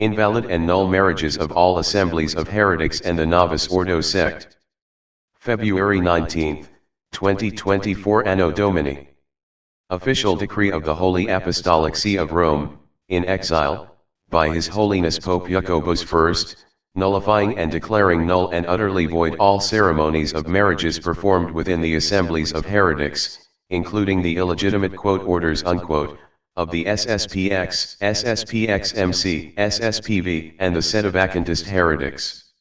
Invalid and null marriages of all assemblies of heretics and the Novus Ordo Sect. February 19, 2024 Anno Domini. Official decree of the Holy Apostolic See of Rome, in exile, by His Holiness Pope Jacobus I, nullifying and declaring null and utterly void all ceremonies of marriages performed within the assemblies of heretics, including the illegitimate orders of the SSPX, SSPX-MC, SSPV, and the sedevacantist heretics.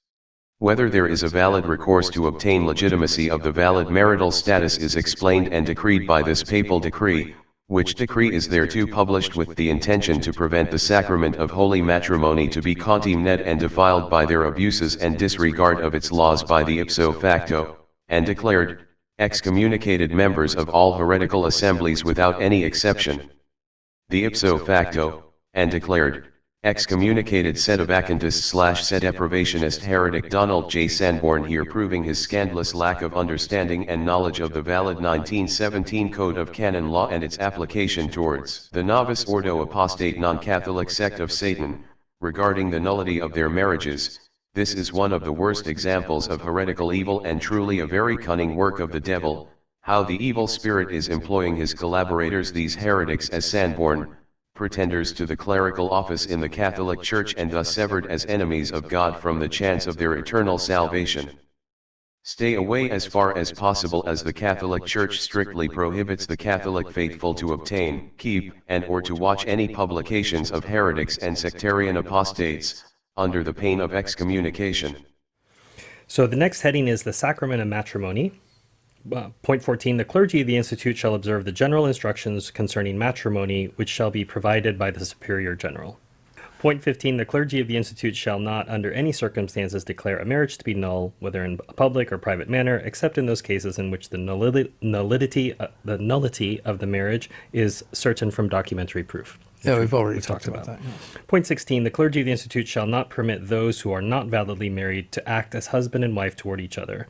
Whether there is a valid recourse to obtain legitimacy of the valid marital status is explained and decreed by this Papal Decree, which decree is thereto published with the intention to prevent the Sacrament of Holy Matrimony to be contemned and defiled by their abuses and disregard of its laws by the IPSO FACTO, and declared, excommunicated members of all heretical assemblies without any exception. The IPSO FACTO, and declared, excommunicated sedevacantist/sedeprivationist heretic Donald J. Sanborn here proving his scandalous lack of understanding and knowledge of the valid 1917 Code of Canon Law and its application towards the Novus Ordo Apostate non-Catholic sect of Satan, regarding the nullity of their marriages. This is one of the worst examples of heretical evil and truly a very cunning work of the devil, how the evil spirit is employing his collaborators these heretics as Sanborn, pretenders to the clerical office in the Catholic Church and thus severed as enemies of God from the chance of their eternal salvation. Stay away as far as possible, as the Catholic Church strictly prohibits the Catholic faithful to obtain, keep, and or to watch any publications of heretics and sectarian apostates, under the pain of excommunication. So the next heading is the Sacrament of Matrimony. Point 14, the clergy of the Institute shall observe the general instructions concerning matrimony, which shall be provided by the Superior General. Point 15, the clergy of the Institute shall not under any circumstances declare a marriage to be null, whether in a public or private manner, except in those cases in which the nullity of the marriage is certain from documentary proof. Yeah, we've already talked about that. Yes. Point 16, the clergy of the Institute shall not permit those who are not validly married to act as husband and wife toward each other.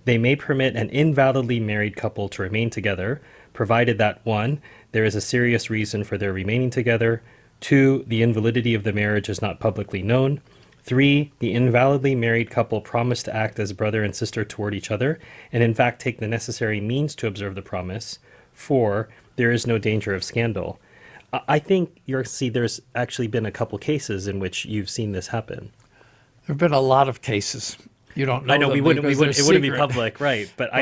They may permit an invalidly married couple to remain together, provided that 1, there is a serious reason for their remaining together, 2, the invalidity of the marriage is not publicly known, 3, the invalidly married couple promise to act as brother and sister toward each other, and in fact take the necessary means to observe the promise, 4, there is no danger of scandal. I think there's actually been a couple cases in which you've seen this happen. There have been a lot of cases. You don't know. I know it wouldn't be public, right? But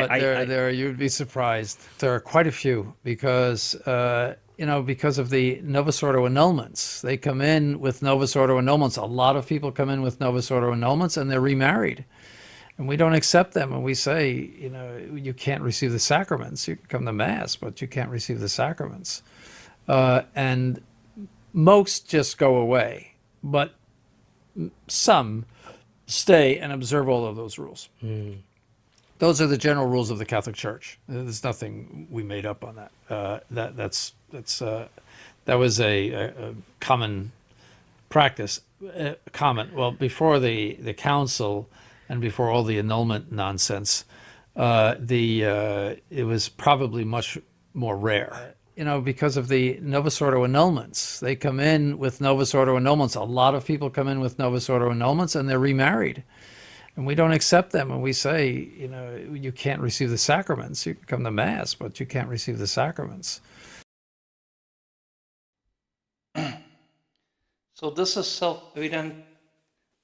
you'd be surprised. There are quite a few because because of the Novus Ordo annulments. They come in with Novus Ordo annulments. A lot of people come in with Novus Ordo annulments and they're remarried, and we don't accept them. And we say, you can't receive the sacraments. You can come to Mass, but you can't receive the sacraments. And most just go away, but some stay and observe all of those rules. Those are the general rules of the Catholic Church. There's nothing we made up on that. That was a common practice. Before the council and before all the annulment nonsense, it was probably much more rare. Because of the Novus Ordo annulments. They come in with Novus Ordo annulments. A lot of people come in with Novus Ordo annulments and they're remarried. And we don't accept them. And we say, you can't receive the sacraments. You can come to Mass, but you can't receive the sacraments. So this is self-evident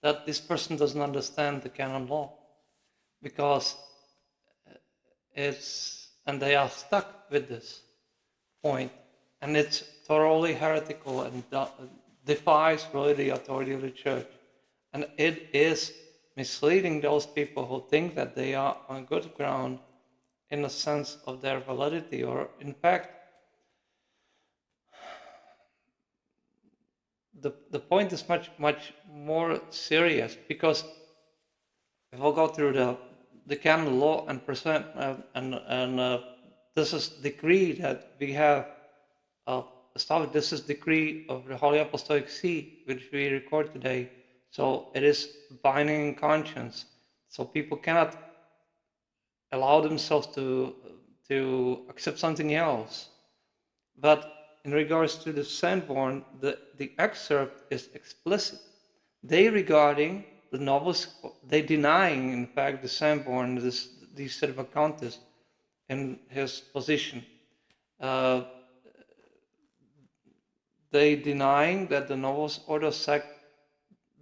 that this person doesn't understand the canon law, because and they are stuck with this point, and it's thoroughly heretical and defies really the authority of the Church, and it is misleading those people who think that they are on good ground in the sense of their validity, or in fact the point is much more serious, because if we'll go through the canon law and present this is decree that we have established. This is decree of the Holy Apostolic See, which we record today. So it is binding in conscience. So people cannot allow themselves to accept something else. But in regards to the Sanborn, the excerpt is explicit. they regarding the Novus, they denying, in fact, the Sanborn, the sedevacantist, in his position. They denying that the Novus Ordo Sect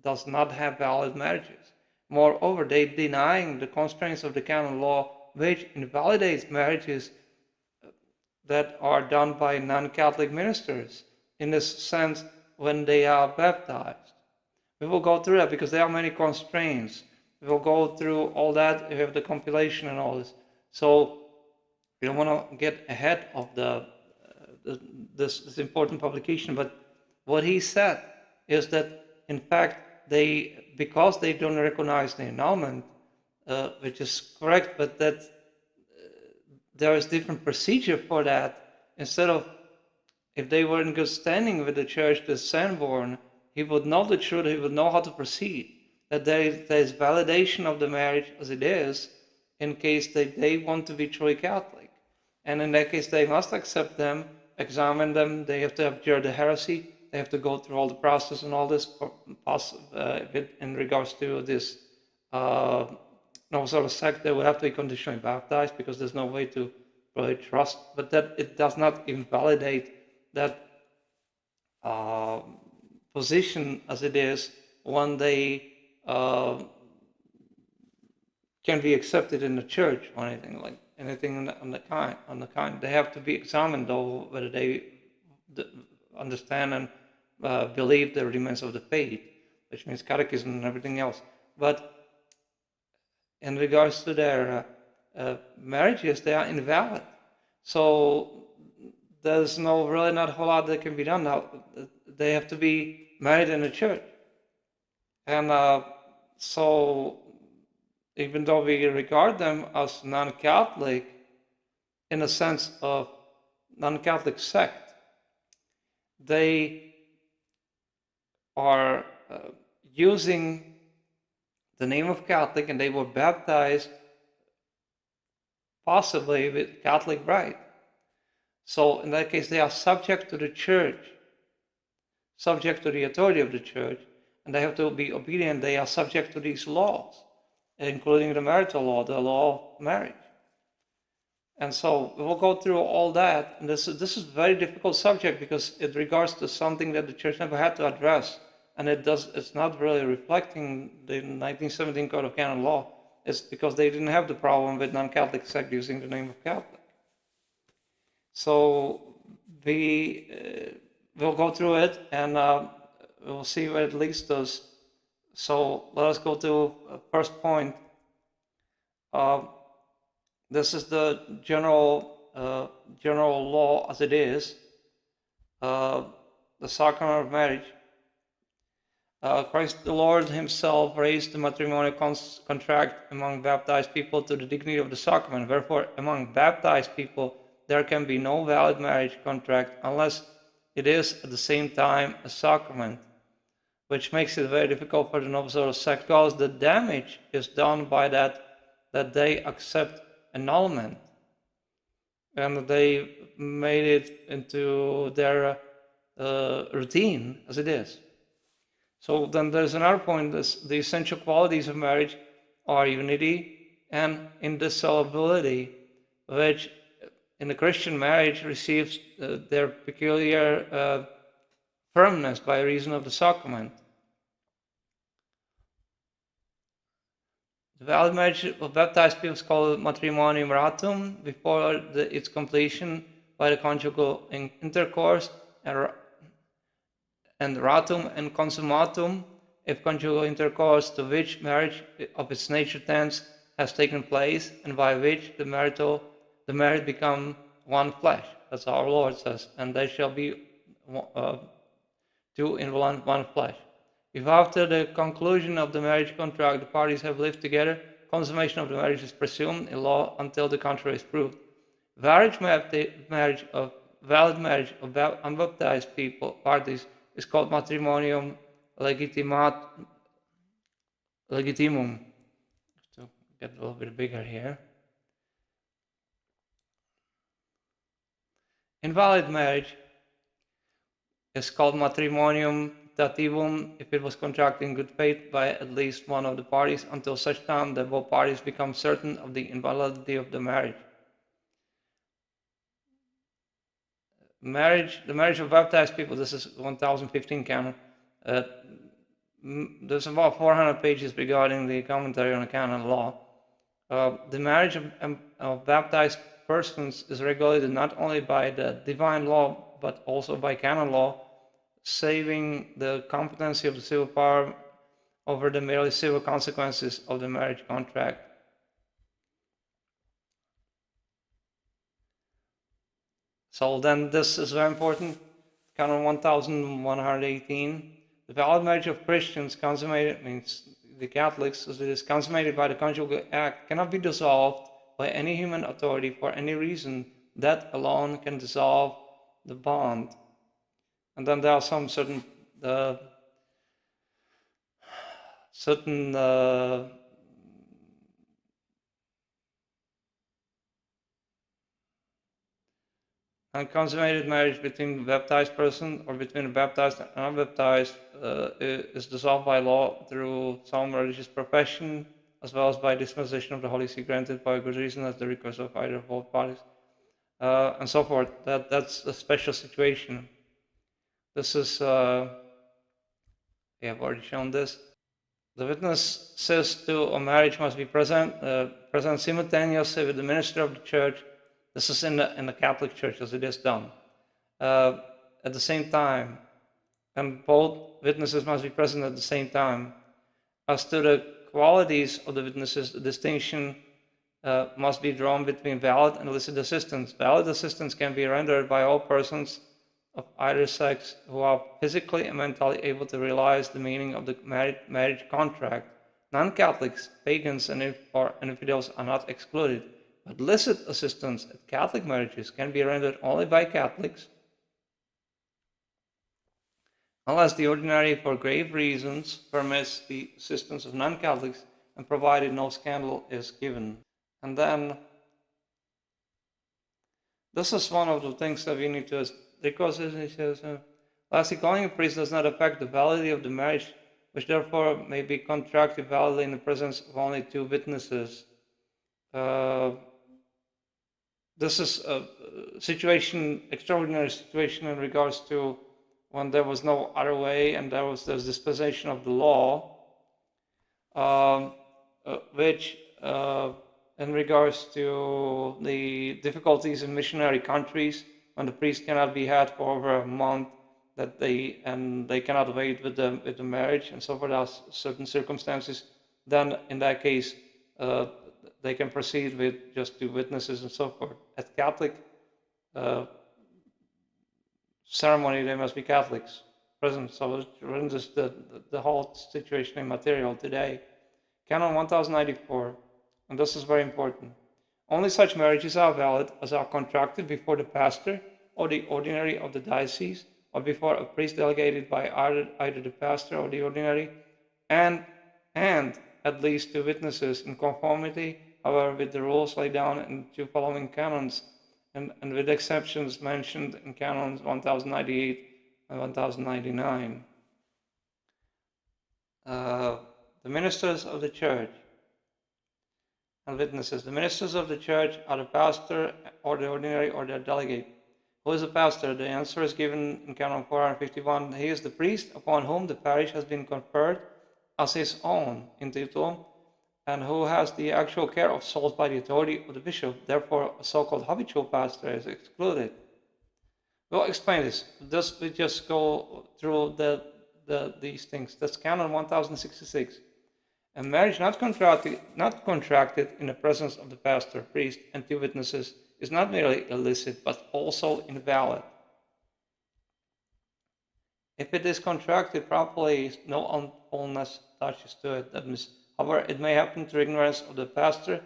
does not have valid marriages. Moreover, they denying the constraints of the canon law, which invalidates marriages that are done by non-Catholic ministers, in this sense, when they are baptized. We will go through that because there are many constraints. We will go through all that. We have the compilation and all this. So we don't want to get ahead of this important publication. But what he said is that, in fact, because they don't recognize the annulment, which is correct, but that there is different procedure for that. Instead of, if they were in good standing with the church, the Sanborn, he would know the truth, he would know how to proceed, that there is validation of the marriage as it is, in case they want to be truly Catholic. And in that case, they must accept them, examine them, they have to abjure the heresy, they have to go through all the process and all this in regards to this Novus Ordo Sect. They will have to be conditionally baptized because there's no way to really trust, but that it does not invalidate that position as it is when they can be accepted in the church or anything on the kind. They have to be examined though whether they understand and believe the rudiments of the faith, which means catechism and everything else. But in regards to their marriages, they are invalid. So there's really not a whole lot that can be done now. They have to be married in the church. And so even though we regard them as non-Catholic, in the sense of non-Catholic sect, they are using the name of Catholic, and they were baptized possibly with Catholic rite. So in that case, they are subject to the church, subject to the authority of the church, and they have to be obedient. They are subject to these laws, including the marital law, the law of marriage. And so we will go through all that. And this is a very difficult subject because it regards to something that the church never had to address. And it's not really reflecting the 1917 Code of Canon Law. It's because they didn't have the problem with non-Catholic sect using the name of Catholic. So we'll go through it and we'll see where it leads us. So let us go to first point. This is the general law as it is. The sacrament of marriage. Christ the Lord himself raised the matrimonial contract among baptized people to the dignity of the sacrament. Therefore, among baptized people, there can be no valid marriage contract unless it is at the same time a sacrament, which makes it very difficult for the Novus Ordo Sect because the damage is done by that they accept annulment, and they made it into their routine as it is. So then there's another point. The essential qualities of marriage are unity and indissolubility, which in the Christian marriage receives their peculiar firmness by reason of the sacrament. The valid marriage of baptized people is called matrimonium ratum before its completion by the conjugal intercourse, and ratum and consummatum if conjugal intercourse to which marriage of its nature tends has taken place, and by which the married become one flesh. That's our Lord says, and they shall be two in one flesh. If after the conclusion of the marriage contract the parties have lived together, consummation of the marriage is presumed in law until the contrary is proved. Valid marriage of unbaptized parties is called matrimonium legitimum. To get a little bit bigger here. Invalid marriage is called matrimonium optativum if it was contracted in good faith by at least one of the parties until such time that both parties become certain of the invalidity of the marriage. The marriage of baptized people, this is 1015 canon. There's about 400 pages regarding the commentary on the canon law. The marriage of baptized persons is regulated not only by the divine law, but also by canon law, saving the competency of the civil power over the merely civil consequences of the marriage contract. So then this is very important. Canon 1118. The valid marriage of Christians consummated, means the Catholics, as it is consummated by the conjugal act, cannot be dissolved by any human authority for any reason. That alone can dissolve the bond. And then there are some certain unconsummated marriage between a baptized person or between a baptized and unbaptized is dissolved by law through some religious profession, as well as by dispensation of the Holy See granted by good reason as the recourse of either of both parties, and so forth. That's a special situation. This is, I've already shown this. The witness says to a marriage must be present simultaneously with the minister of the church. This is in the Catholic Church as it is done. At the same time, and both witnesses must be present at the same time. As to the qualities of the witnesses, the distinction must be drawn between valid and illicit assistance. Valid assistance can be rendered by all persons of either sex who are physically and mentally able to realize the meaning of the marriage contract. Non-Catholics, pagans, and infidels are not excluded. But illicit assistance at Catholic marriages can be rendered only by Catholics, unless the ordinary, for grave reasons, permits the assistance of non-Catholics and provided no scandal is given. And then, this is one of the things that we need to, because it says, lastly, calling a priest does not affect the validity of the marriage, which therefore may be contracted validly in the presence of only two witnesses. This is a situation, extraordinary situation in regards to when there was no other way and there's dispensation of the law, which in regards to the difficulties in missionary countries, when the priest cannot be had for over a month, that they cannot wait with the marriage, and so forth, there are certain circumstances, then in that case they can proceed with just two witnesses and so forth. At Catholic ceremony, they must be Catholics present, so it renders the whole situation immaterial today. Canon 1094, and this is very important. Only such marriages are valid as are contracted before the pastor or the ordinary of the diocese, or before a priest delegated by either the pastor or the ordinary, and at least two witnesses, in conformity, however, with the rules laid down in two following canons, and with exceptions mentioned in canons 1098 and 1099. The ministers of the church and witnesses. The ministers of the church are the pastor or the ordinary or their delegate. Who is a pastor? The answer is given in canon 451. He is the priest upon whom the parish has been conferred as his own in title, and who has the actual care of souls by the authority of the bishop. Therefore, a so-called habitual pastor is excluded. We'll explain this. We just go through these things. That's canon 1066. A marriage not contracted in the presence of the pastor, priest, and two witnesses is not merely illicit, but also invalid. If it is contracted properly, no unholiness attaches to it. That means, however, it may happen through ignorance of the pastor,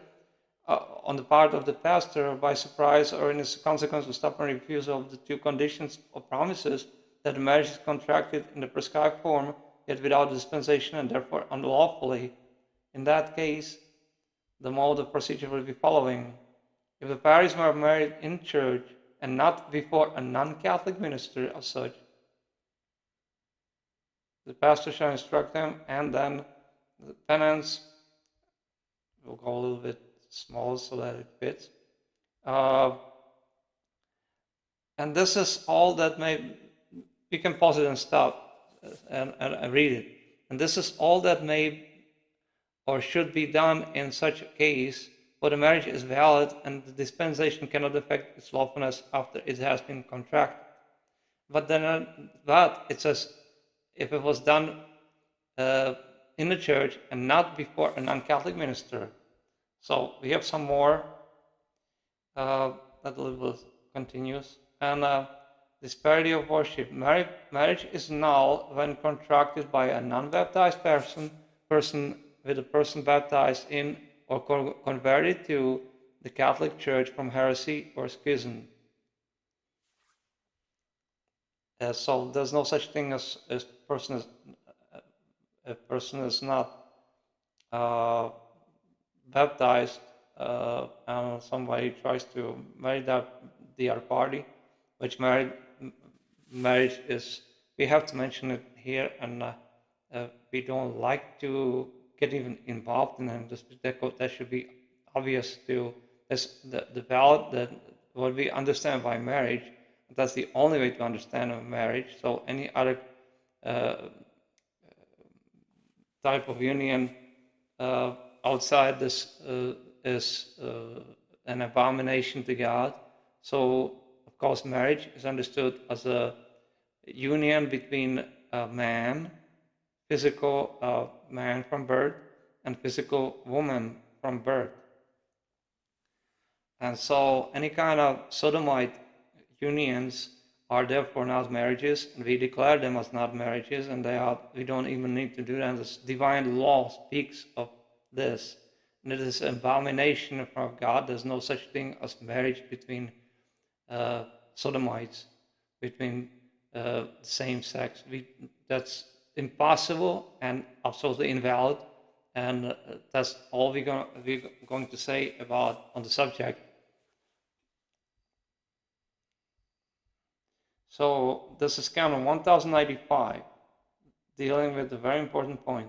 on the part of the pastor, or by surprise, or in its consequence of stubborn refusal of the two conditions or promises, that the marriage is contracted in the prescribed form, yet without dispensation, and therefore unlawfully. In that case, the mode of procedure will be following. If the parties were married in church and not before a non-Catholic minister as such, The pastor shall instruct them, and then the penance will go a little bit smaller so that it fits. And this is all that you can pause it and stop and read it. And this is all that may or should be done in such a case, for the marriage is valid and the dispensation cannot affect its lawfulness after it has been contracted. But it says, if it was done in the church and not before a non-Catholic minister. So we have some more that a little bit continues. And disparity of worship. Marriage is null when contracted by a non-baptized person with a person baptized in or converted to the Catholic Church from heresy or schism. So there's no such thing as a person is not baptized and somebody tries to marry the other party, which marriage is. We have to mention it here, and we don't like to get even involved in them. That should be obvious to the valid that what we understand by marriage. That's the only way to understand a marriage. So any other type of union outside this is an abomination to God. So, of course, marriage is understood as a union between a man, physical man from birth, and physical woman from birth. And so any kind of sodomite unions are therefore not marriages, and we declare them as not marriages, and we don't even need to do that. The divine law speaks of this, and it is an abomination from God. There's no such thing as marriage between sodomites, between same sex. That's impossible and absolutely invalid, and that's all we're going to say on the subject. So this is canon 1095, dealing with a very important point.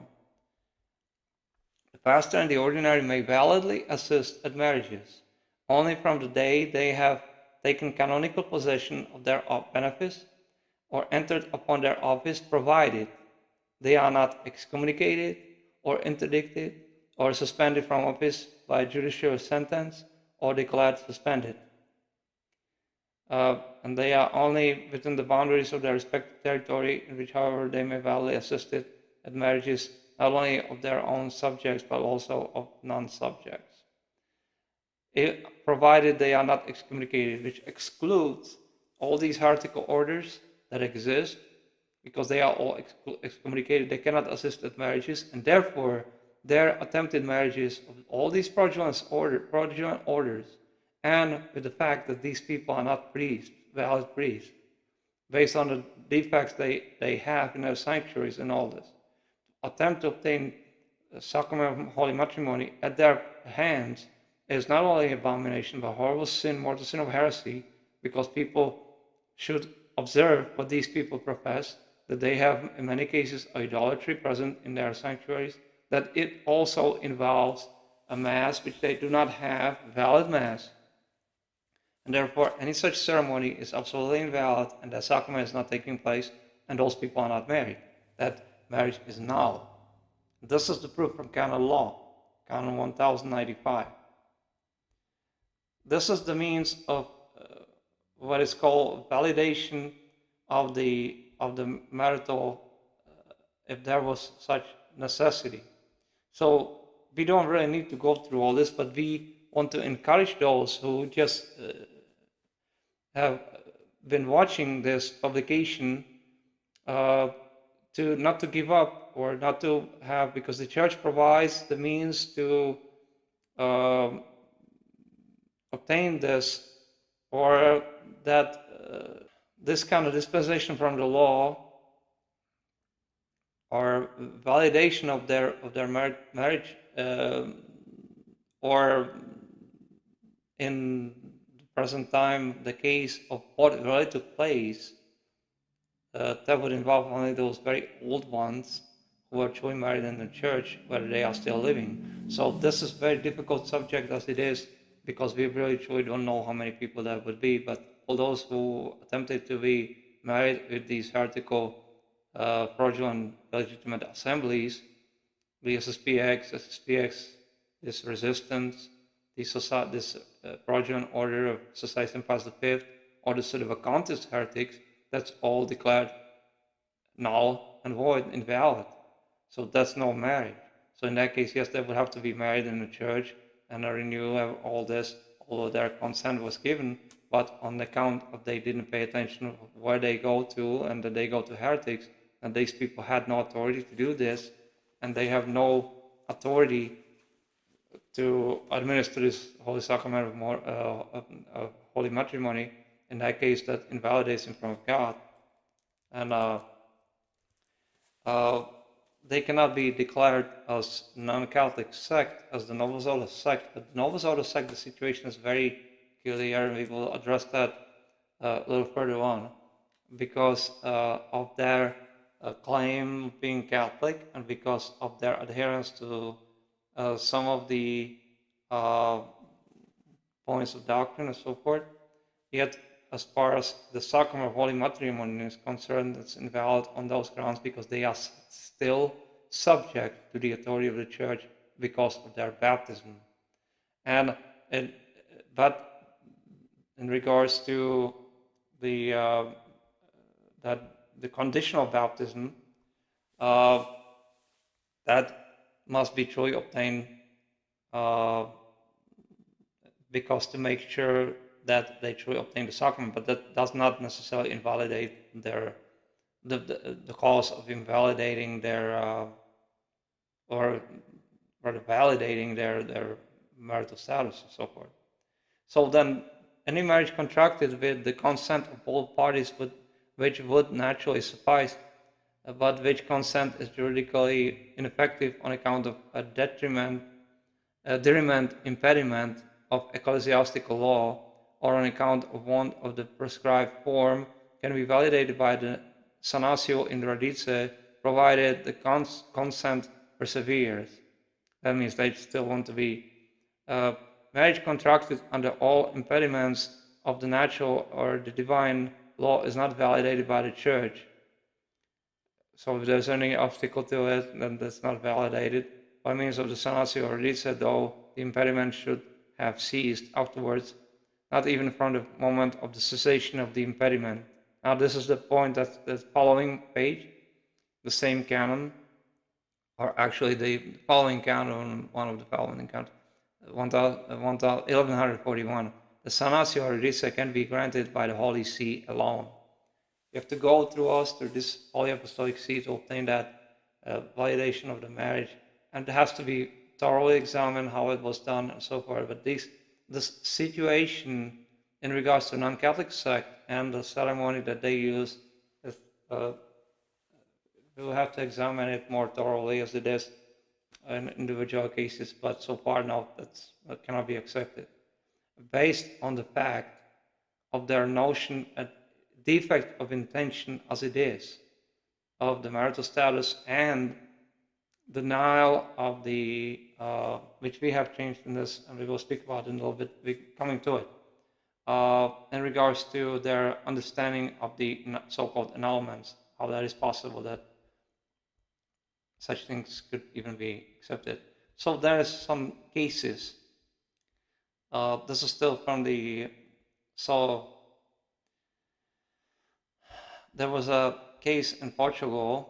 The pastor and the ordinary may validly assist at marriages only from the day they have taken canonical possession of their benefice or entered upon their office, provided they are not excommunicated or interdicted or suspended from office by a judicial sentence or declared suspended. And they are only within the boundaries of their respective territory, in which, however, they may validly assist at marriages not only of their own subjects but also of non-subjects, provided they are not excommunicated, which excludes all these heretical orders that exist, because they are all excommunicated. They cannot assist at marriages, and therefore their attempted marriages of all these fraudulent orders, and with the fact that these people are not priests, valid priests, based on the defects they have in their sanctuaries and all this, attempt to obtain the Sacrament of Holy Matrimony at their hands is not only an abomination, but horrible sin, mortal sin of heresy, because people should observe what these people profess, that they have in many cases idolatry present in their sanctuaries, that it also involves a mass which they do not have, valid mass. And therefore, any such ceremony is absolutely invalid, and that sacrament is not taking place, and those people are not married. That marriage is null. This is the proof from canon law, canon 1095. This is the means of what is called validation of the marital, if there was such necessity. So we don't really need to go through all this, but we want to encourage those who just have been watching this publication to not to give up, or not to have, because the church provides the means to obtain this, or that this kind of dispensation from the law or validation of their marriage, or in the present time the case of what really took place that would involve only those very old ones who are truly married in the church, whether they are still living. So this is a very difficult subject as it is, because we really truly don't know how many people that would be. But all those who attempted to be married with these heretical, fraudulent, illegitimate assemblies, the SSPX, SSPX, this resistance, this fraudulent order of Society St. Pius V, or the sedevacantist heretics, that's all declared null and void, invalid. So that's no marriage. So in that case, yes, they would have to be married in the church and renew all this, although their consent was given, but on account of they didn't pay attention of where they go to, and that they go to heretics, and these people had no authority to do this, and they have no authority to administer this Holy Sacrament of Holy Matrimony. In that case, that invalidates in front of God. And they cannot be declared as non-Catholic sect, as the Novus Ordo Sect. But the Novus Ordo Sect, the situation is very peculiar, and we will address that a little further on, because of their claim of being Catholic, and because of their adherence to some of the points of doctrine and so forth. Yet, as far as the Sacrament of Holy Matrimony is concerned, it's invalid on those grounds, because they are still subject to the authority of the Church because of their baptism. But in regards to the conditional baptism, that must be truly obtained, because to make sure that they truly obtain the sacrament, but that does not necessarily invalidate the cause of invalidating their or rather validating their marital status and so forth. So then, any marriage contracted with the consent of both parties which would naturally suffice, but which consent is juridically ineffective on account of a deriment, impediment of ecclesiastical law, or on account of want of the prescribed form, can be validated by the sanatio in radice, provided the consent perseveres. That means they still want to be marriage contracted under all impediments of the natural or the divine law is not validated by the Church. So if there's any obstacle to it, then that's not validated. By means of the sanatio or radice, though, the impediment should have ceased afterwards, not even from the moment of the cessation of the impediment. Now this is the point that the following page, the same canon, or actually the following canon, one of the following canons, 1141. The sanatio or radice can be granted by the Holy See alone. You have to go through this Holy Apostolic See to obtain that validation of the marriage, and it has to be thoroughly examined how it was done and so forth. But this situation in regards to non-Catholic sect and the ceremony that they use, we'll have to examine it more thoroughly as it is in individual cases, but so far no, that cannot be accepted. Based on the fact of their notion, a defect of intention as it is, of the marital status, and denial of the, which we have changed in this, and we will speak about in a little bit, we're coming to it, in regards to their understanding of the so-called annulments, how that is possible that such things could even be accepted. So there is some cases. This is still from the, so there was a case in Portugal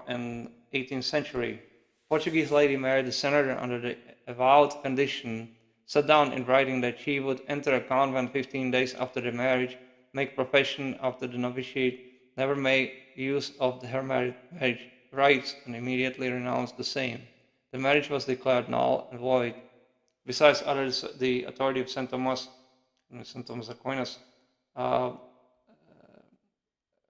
in 18th century. Portuguese lady married a senator under the avowed condition, set down in writing that she would enter a convent 15 days after the marriage, make profession after the novitiate, never make use of her marriage rights, and immediately renounce the same. The marriage was declared null and void. Besides others, the authority of St. Thomas Aquinas,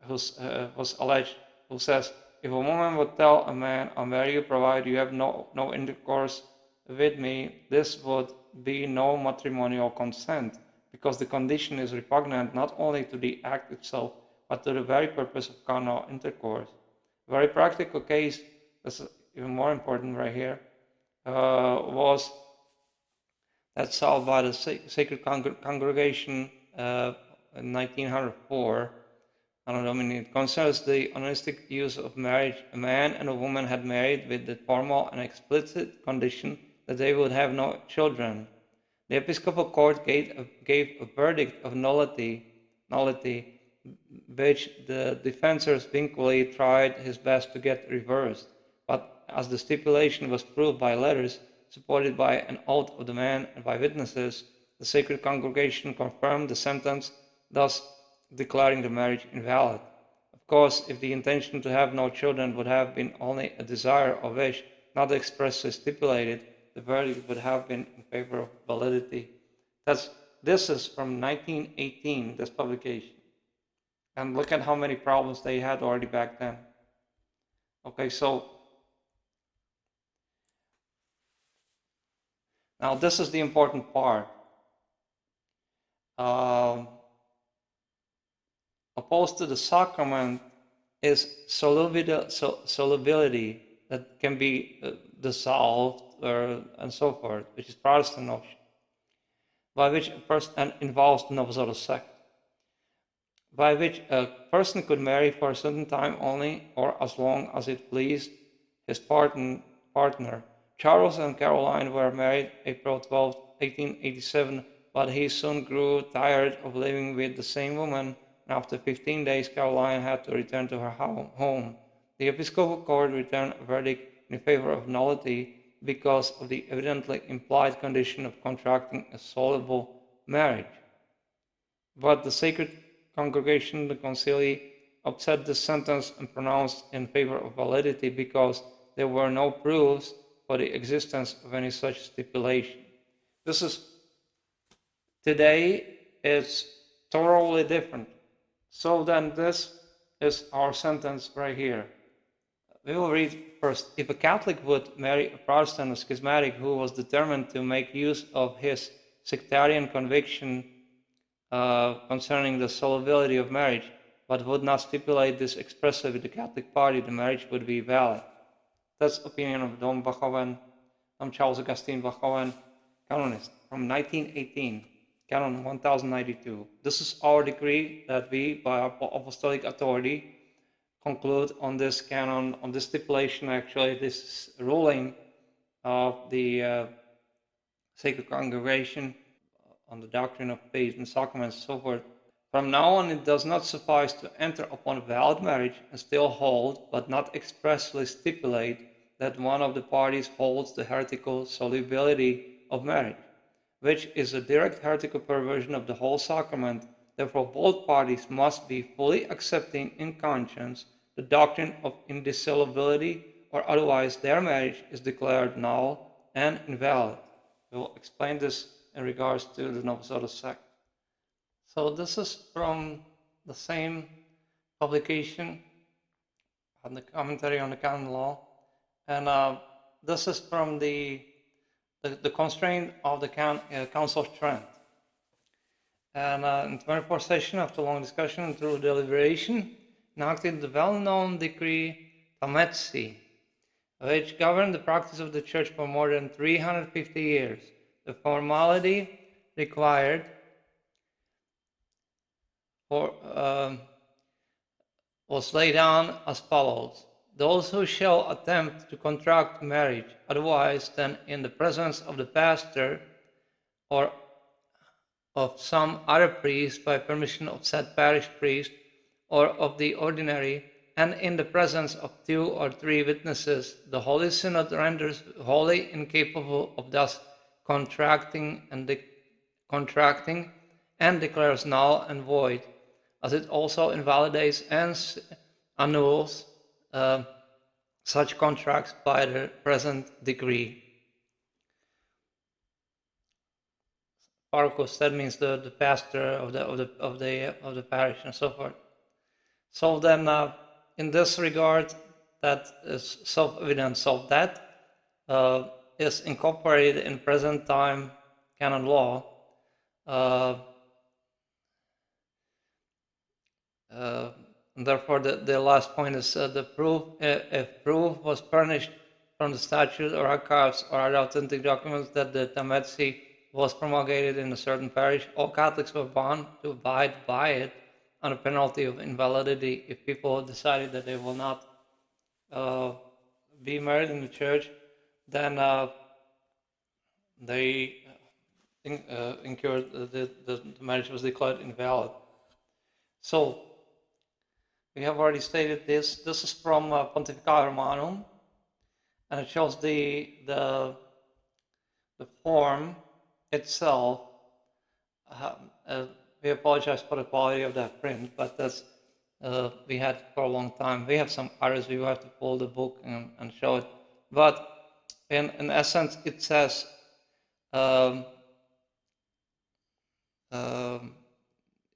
was alleged, who says, if a woman would tell a man, I'll marry you provided you have no intercourse with me, this would be no matrimonial consent, because the condition is repugnant not only to the act itself, but to the very purpose of carnal intercourse. A very practical case, this is even more important right here, was that solved by the Sacred Congregation in 1904. Anno Domini. It concerns the onanistic use of marriage. A man and a woman had married with the formal and explicit condition that they would have no children. The Episcopal Court gave a verdict of nullity, which the defensor's vinculi tried his best to get reversed. But as the stipulation was proved by letters, supported by an oath of the man and by witnesses, the Sacred Congregation confirmed the sentence, thus declaring the marriage invalid. Of course, if the intention to have no children would have been only a desire or wish, not expressly stipulated, the verdict would have been in favor of validity. This is from 1918, this publication. And look at how many problems they had already back then. Okay, so now this is the important part. Opposed to the sacrament is solubility that can be dissolved and so forth, which is Protestant notion, by which a person involves the Novus Ordo Sect, by which a person could marry for a certain time only or as long as it pleased his partner. Charles and Caroline were married April 12, 1887, but he soon grew tired of living with the same woman. After 15 days, Caroline had to return to her home. The Episcopal Court returned a verdict in favor of nullity because of the evidently implied condition of contracting a soluble marriage. But the Sacred Congregation, the Concili, upset this sentence and pronounced in favor of validity because there were no proofs for the existence of any such stipulation. This is, today, is totally different. So then this is our sentence right here. We will read first. If a Catholic would marry a Protestant or schismatic who was determined to make use of his sectarian conviction concerning the solubility of marriage, but would not stipulate this expressly with the Catholic party, the marriage would be valid. That's opinion of Dom Charles Augustine Bachoven, canonist, from 1918. Canon 1092. This is our decree that we, by our apostolic authority, conclude on this canon, on this stipulation, actually, this ruling of the Sacred Congregation on the doctrine of faith and sacraments and so forth. From now on, it does not suffice to enter upon a valid marriage and still hold, but not expressly stipulate, that one of the parties holds the heretical solubility of marriage, which is a direct heretical perversion of the whole sacrament. Therefore, both parties must be fully accepting in conscience the doctrine of indissolubility, or otherwise their marriage is declared null and invalid. We will explain this in regards to the Novus Ordo Sect. So this is from the same publication on the commentary on the canon law, and this is from the constraint of the Council of Trent. And in 24th session, after long discussion and through deliberation, enacted the well-known decree Tamezzi, which governed the practice of the Church for more than 350 years. The formality required was laid down as follows. Those who shall attempt to contract marriage otherwise than in the presence of the pastor or of some other priest by permission of said parish priest or of the ordinary, and in the presence of 2 or 3 witnesses, the Holy Synod renders wholly incapable of thus contracting and declares null and void, as it also invalidates and annuls such contracts by the present decree. Parocus, that means the pastor of the parish and so forth. So then, in this regard, that is self-evident. So that is incorporated in present time canon law and therefore, the last point is the proof. If proof was furnished from the statute or archives or other authentic documents that the Tamezzi was promulgated in a certain parish, all Catholics were bound to abide by it under penalty of invalidity. If people decided that they will not be married in the church, then they incurred the marriage was declared invalid. So we have already stated this. This is from Pontifical Romanum, and it shows the form itself. We apologize for the quality of that print, but that's we had for a long time. We have some others. We will have to pull the book and show it. But in essence, it says,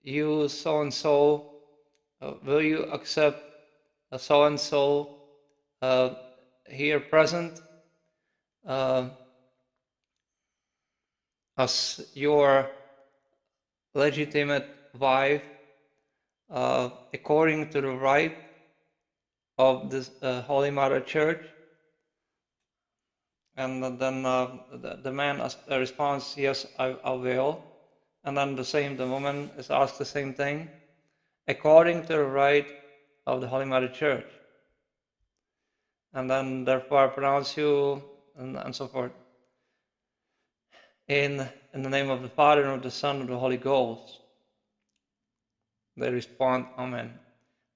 you so and so, will you accept so and so here present as your legitimate wife according to the rite of this Holy Mother Church? And then the man responds, yes, I will. And then the woman is asked the same thing, according to the rite of the Holy Mother Church. And then therefore I pronounce you, and so forth. In the name of the Father, and of the Son, and of the Holy Ghost. They respond, Amen.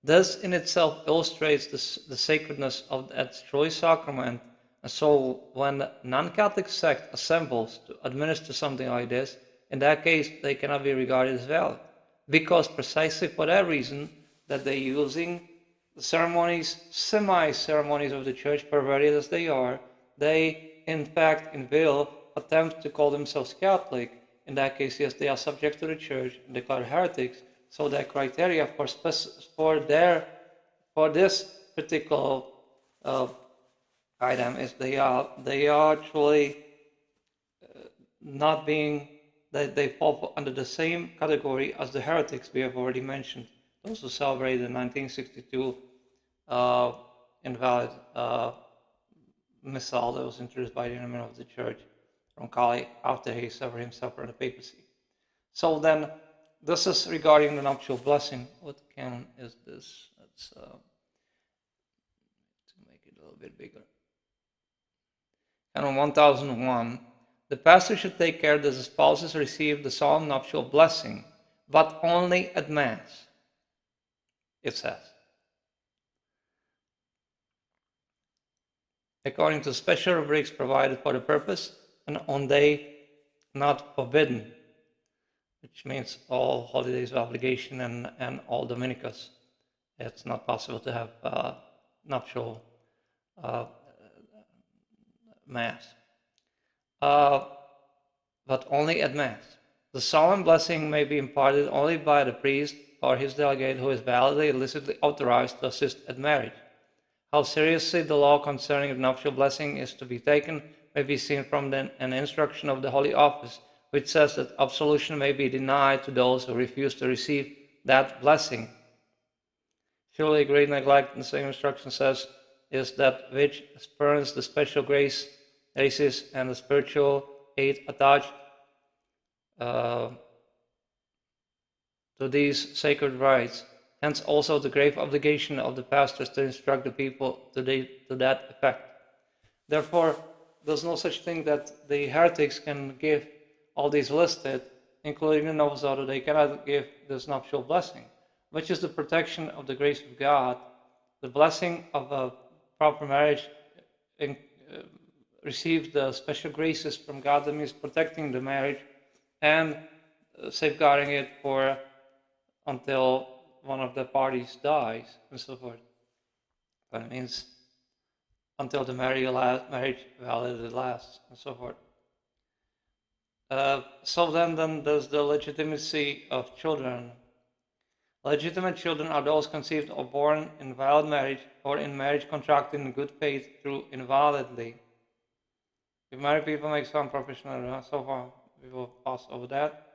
This in itself illustrates the sacredness of that Holy Sacrament. And so when a non-Catholic sect assembles to administer something like this, in that case, they cannot be regarded as valid. Because precisely for that reason, that they're using the ceremonies, semi-ceremonies of the church, perverted as they are, they, in fact, in will, attempt to call themselves Catholic. In that case, yes, they are subject to the church and declared heretics. So their criteria for this particular item is they are actually not being, they fall under the same category as the heretics we have already mentioned, those who celebrated the 1962 invalid missal that was introduced by the enemy of the church from Cali after he severed himself from the papacy. So then, this is regarding the nuptial blessing. What canon is this? Let's to make it a little bit bigger. Canon 1001. The pastor should take care that the spouses receive the solemn nuptial blessing, but only at Mass, it says. According to special rubrics provided for the purpose, and on day not forbidden, which means all holidays of obligation and all Dominicas. It's not possible to have nuptial Mass. But only at Mass. The solemn blessing may be imparted only by the priest or his delegate who is validly and licitly authorized to assist at marriage. How seriously the law concerning the nuptial blessing is to be taken may be seen from an instruction of the Holy Office, which says that absolution may be denied to those who refuse to receive that blessing. Surely great neglect, the same instruction says, is that which spurns the special graces and the spiritual aid attached to these sacred rites. Hence also the grave obligation of the pastors to instruct the people to that effect. Therefore, there's no such thing that the heretics can give all these listed, including the Novus Ordo. They cannot give this nuptial blessing, which is the protection of the grace of God. The blessing of a proper marriage receives the special graces from God, that means protecting the marriage and safeguarding it until one of the parties dies and so forth. But it means until the marriage validity lasts and so forth. So then there's the legitimacy of children. Legitimate children are those conceived or born in valid marriage or in marriage contracted in good faith through invalidly. If married people make some professional, so far we will pass over that.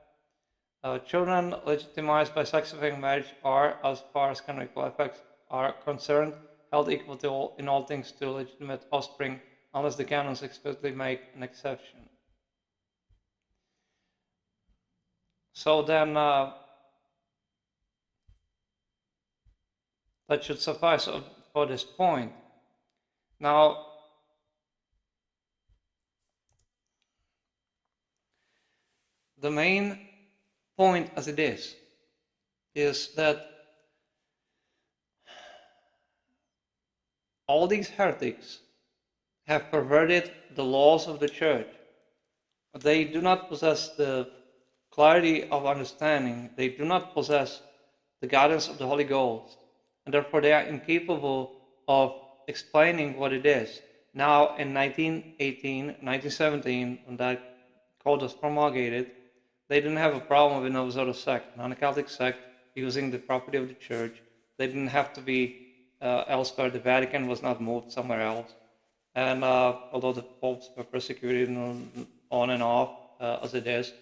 Children legitimized by sex-affirming marriage are, as far as canonical effects are concerned, held equal to all, in all things to legitimate offspring, unless the canons explicitly make an exception. So then, that should suffice for this point. Now, the main point as it is that all these heretics have perverted the laws of the church. They do not possess the clarity of understanding. They do not possess the guidance of the Holy Ghost, and therefore they are incapable of explaining what it is. Now, in 1918, 1917, when that code was promulgated, they didn't have a problem with Novus Ordo Sect, non-Catholic sect, using the property of the church. They didn't have to be elsewhere. The Vatican was not moved somewhere else. And although the popes were persecuted on and off, as it is,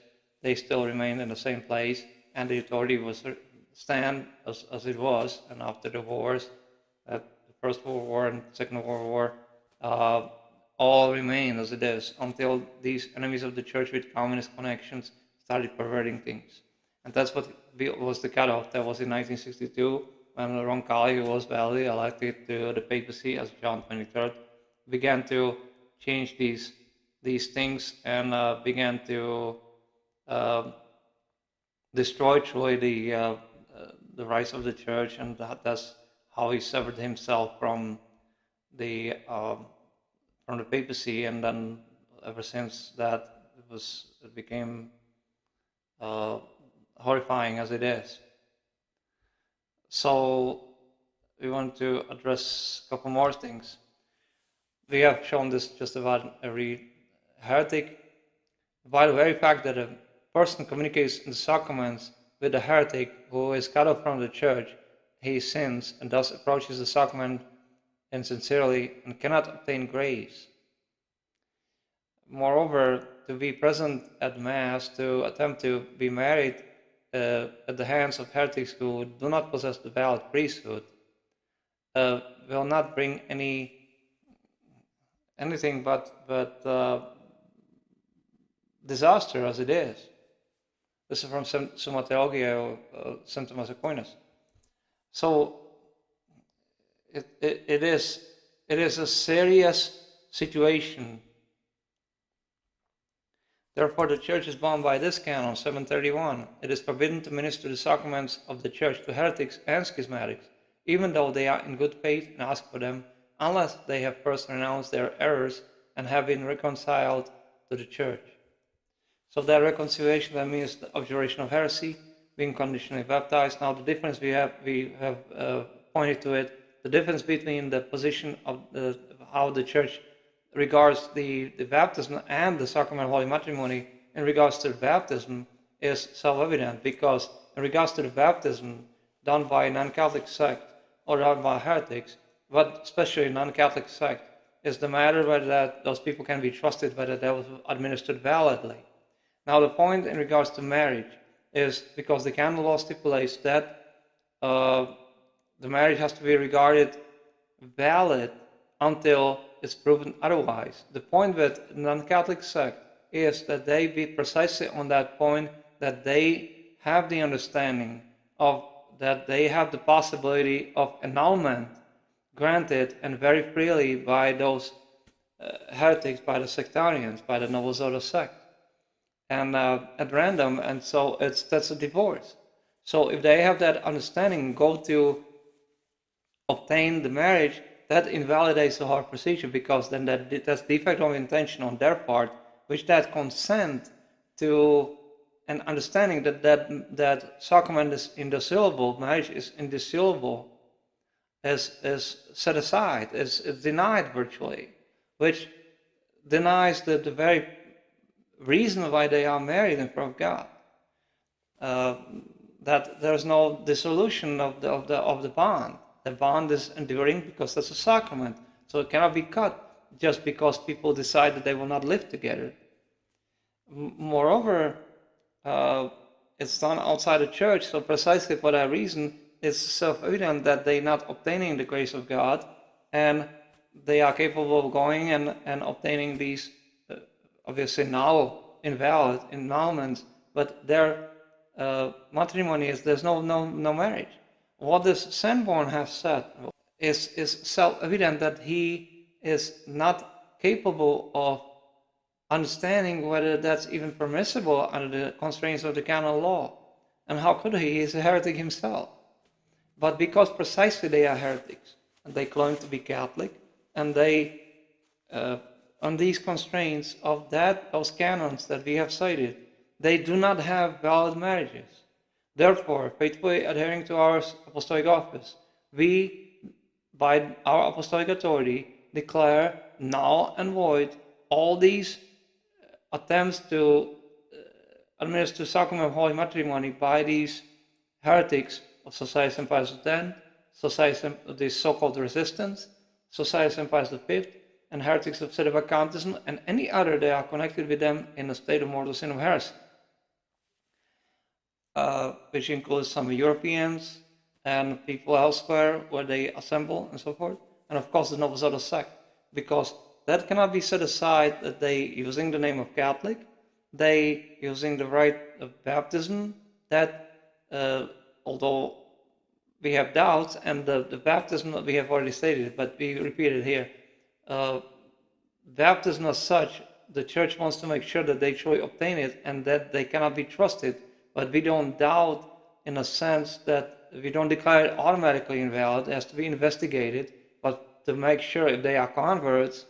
they still remained in the same place, and the authority was stand as it was. And after the wars, the First World War and Second World War, all remained as it is until these enemies of the church with communist connections started perverting things. And that's what was the cutoff. That was in 1962, when Roncalli, who was validly elected to the papacy as John 23rd, began to change these things and began to destroy truly the rights of the church, and that's how he severed himself from the papacy. And then ever since that, it became horrifying as it is. So we want to address a couple more things. We have shown this just about every heretic. By the very fact that a person communicates in the sacraments with a heretic who is cut off from the church, he sins and thus approaches the sacrament insincerely and cannot obtain grace. Moreover, to be present at Mass, to attempt to be married at the hands of heretics who do not possess the valid priesthood will not bring anything but disaster as it is. This is from Summa Theologiae, St. Thomas Aquinas. So it is a serious situation. Therefore, the Church is bound by this canon, 731. It is forbidden to minister the sacraments of the Church to heretics and schismatics, even though they are in good faith and ask for them, unless they have first renounced their errors and have been reconciled to the Church. So that reconciliation, that means the abjuration of heresy, being conditionally baptized. Now the difference we have pointed to it, the difference between the position of how the Church regards the baptism and the Sacrament of Holy Matrimony in regards to the baptism is self-evident, because in regards to the baptism done by a non-Catholic sect or done by heretics, but especially non-Catholic sect, is the matter whether those people can be trusted, whether that was administered validly. Now the point in regards to marriage is because the canon law stipulates that the marriage has to be regarded valid until it's proven otherwise. The point with non-Catholic sect is that they be precisely on that point, that they have the understanding of that they have the possibility of annulment granted and very freely by those heretics, by the sectarians, by the Novus Ordo Sect, and at random, and so that's a divorce. So if they have that understanding, go to obtain the marriage, that invalidates the whole procedure, because then that's defect of intention on their part, which that consent to an understanding that sacrament is indissoluble, marriage is indissoluble, is set aside, is denied virtually, which denies the very reason why they are married in front of God. That there's no dissolution of the bond. The bond is enduring because that's a sacrament, so it cannot be cut just because people decide that they will not live together. Moreover, it's done outside the church. So precisely for that reason, it's self-evident that they're not obtaining the grace of God, and they are capable of going and obtaining these, obviously null, invalid, annulments, but their matrimony is, there's no marriage. What this Sanborn has said is self-evident that he is not capable of understanding whether that's even permissible under the constraints of the canon law. And how could he? He's a heretic himself. But because precisely they are heretics, and they claim to be Catholic, and they, on these constraints of those canons that we have cited, they do not have valid marriages. Therefore, faithfully adhering to our apostolic office, we, by our apostolic authority, declare null and void all these attempts to administer Sacrament of Holy Matrimony by these heretics of Society St. Pius X, Society of the so-called Resistance, Society St. Pius V, and heretics of sedevacantism, and any other that are connected with them in a state of mortal sin of heresy, which includes some Europeans and people elsewhere where they assemble and so forth, and of course the Novus Ordo Sect, because that cannot be set aside that they, using the name of Catholic, they using the rite of baptism, that although we have doubts, and the baptism we have already stated, but we repeat it here, baptism as such, the church wants to make sure that they truly obtain it and that they cannot be trusted, but we don't doubt in a sense that we don't declare it automatically invalid. It has to be investigated, but to make sure if they are converts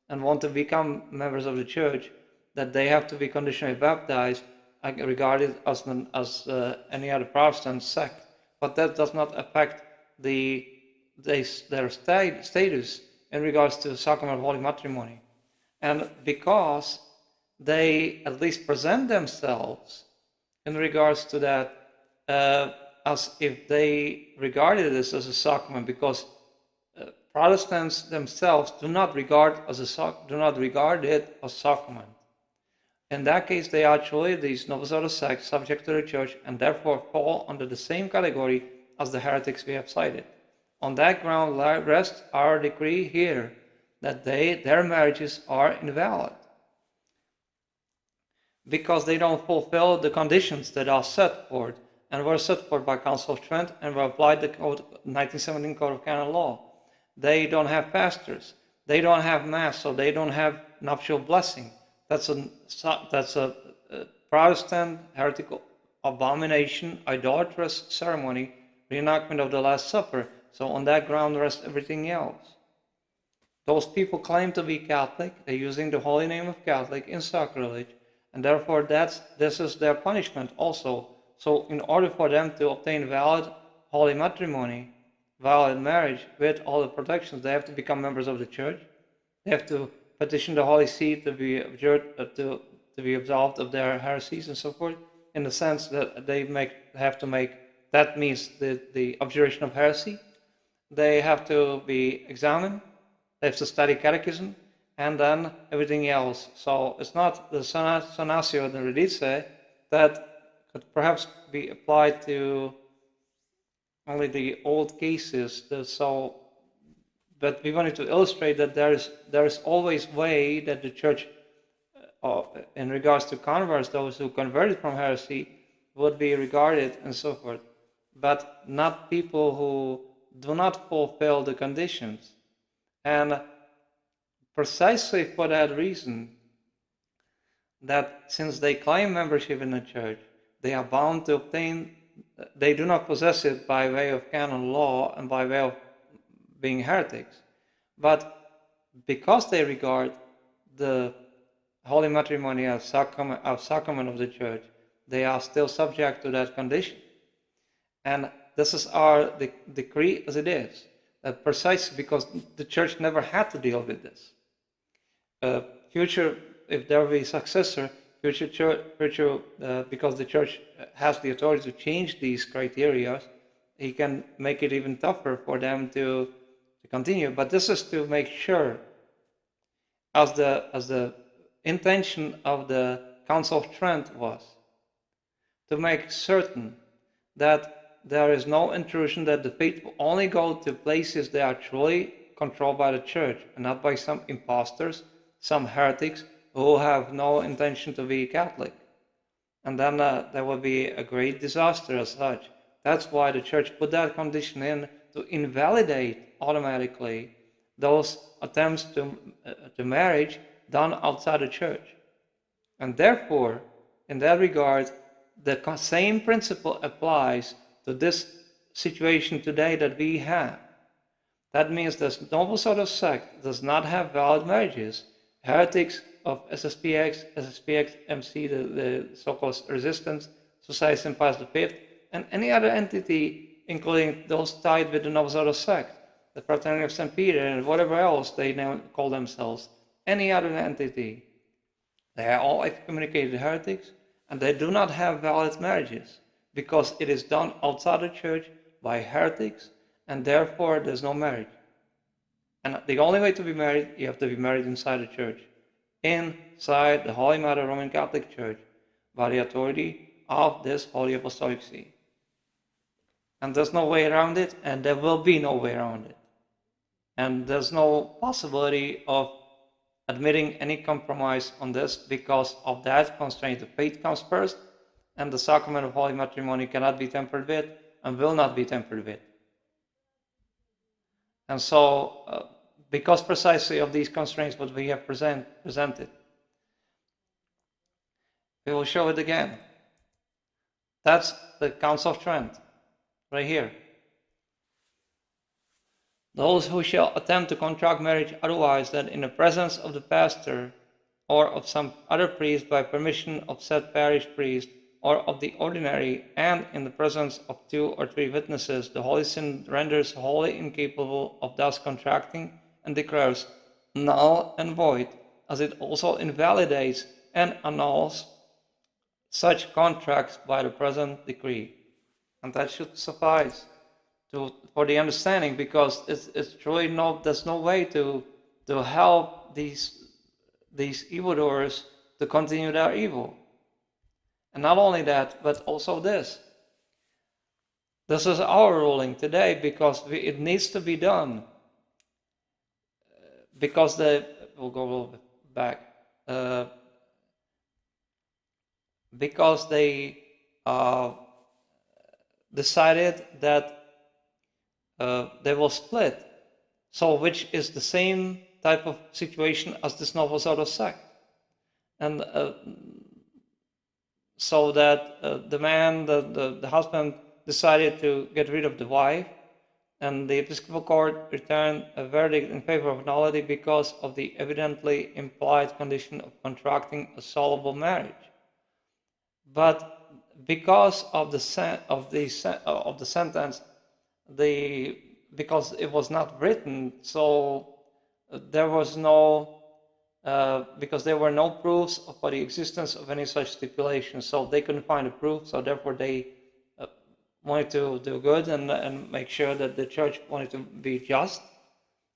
and want to become members of the church, that they have to be conditionally baptized, regarded as any other Protestant sect. But that does not affect their status in regards to the Sacrament of Holy Matrimony. And because they at least present themselves in regards to that as if they regarded this as a sacrament, because Protestants themselves do not regard it as sacrament. In that case, they are truly these Novus Ordo Sect, subject to the church, and therefore fall under the same category as the heretics we have cited. On that ground rests our decree here, that their marriages are invalid, because they don't fulfill the conditions that are set forth, and were set forth by Council of Trent, and were applied the 1917 Code of Canon Law. They don't have pastors, they don't have mass, so they don't have nuptial blessing. That's a Protestant heretical abomination, idolatrous ceremony, reenactment of the Last Supper. So on that ground rests everything else. Those people claim to be Catholic, they're using the holy name of Catholic in sacrilege, and therefore this is their punishment also. So in order for them to obtain valid holy matrimony, valid marriage with all the protections, they have to become members of the church. They have to petition the Holy See to be to be absolved of their heresies and so forth, in the sense that they have to make, that means the abjuration of heresy. They have to be examined, they have to study catechism, and then everything else. So it's not the Sonatio and the Redice that could perhaps be applied to only the old cases. But we wanted to illustrate that there is always way that the church, in regards to converts, those who converted from heresy, would be regarded and so forth, but not people who do not fulfill the conditions. And precisely for that reason, that since they claim membership in the church, they are bound to obtain, they do not possess it by way of canon law and by way of being heretics, but because they regard the holy matrimony as sacrament of the church, they are still subject to that condition. And this is our decree as it is, that precisely because the church never had to deal with this. Future, if there will be a successor, because the church has the authority to change these criteria, he can make it even tougher for them to continue. But this is to make sure, as the intention of the Council of Trent was, to make certain that there is no intrusion, that the faithful only go to places that are truly controlled by the church and not by some impostors, some heretics who have no intention to be Catholic. And then there will be a great disaster as such. That's why the church put that condition in, to invalidate automatically those attempts to marriage done outside the church. And therefore, in that regard, the same principle applies to this situation today that we have. That means that Novus Ordo Sect does not have valid marriages. Heretics of SSPX, SSPX-MC, the so-called Resistance, Society St. Pius V, and any other entity, including those tied with the Novus Ordo Sect, the Fraternity of St. Peter, and whatever else they now call themselves, any other entity, they are all excommunicated heretics, and they do not have valid marriages, because it is done outside the church by heretics, and therefore there's no marriage. And the only way to be married, you have to be married inside the church, inside the Holy Mother Roman Catholic Church, by the authority of this Holy Apostolic See. And there's no way around it, and there will be no way around it. And there's no possibility of admitting any compromise on this because of that constraint. The faith comes first, and the Sacrament of Holy Matrimony cannot be tampered with and will not be tampered with. And so, because precisely of these constraints what we have presented, we will show it again. That's the Council of Trent, right here. Those who shall attempt to contract marriage otherwise than in the presence of the pastor or of some other priest by permission of said parish priest or of the ordinary, and in the presence of 2 or 3 witnesses, the Holy Synod renders wholly incapable of thus contracting and declares null and void, as it also invalidates and annuls such contracts by the present decree. And that should suffice for the understanding, because it's truly there's no way to help these evildoers to continue their evil. And not only that, but also this. This is our ruling today because it needs to be done. Because we'll go a little bit back. Because they decided that they will split. So, which is the same type of situation as this Novus Ordo Sect. And so that the husband decided to get rid of the wife, and the Episcopal Court returned a verdict in favor of nullity because of the evidently implied condition of contracting a soluble marriage. But because of the sentence, because it was not written, so there was no. Because there were no proofs for the existence of any such stipulation, so they couldn't find a proof, so therefore they wanted to do good and make sure that the church wanted to be just.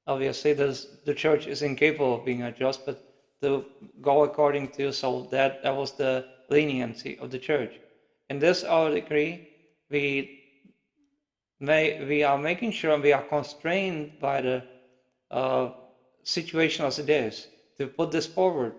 Obviously, the church is incapable of being unjust, but to go according to, so that was the leniency of the church. In this our decree, we are making sure we are constrained by the situation as it is, to put this forward,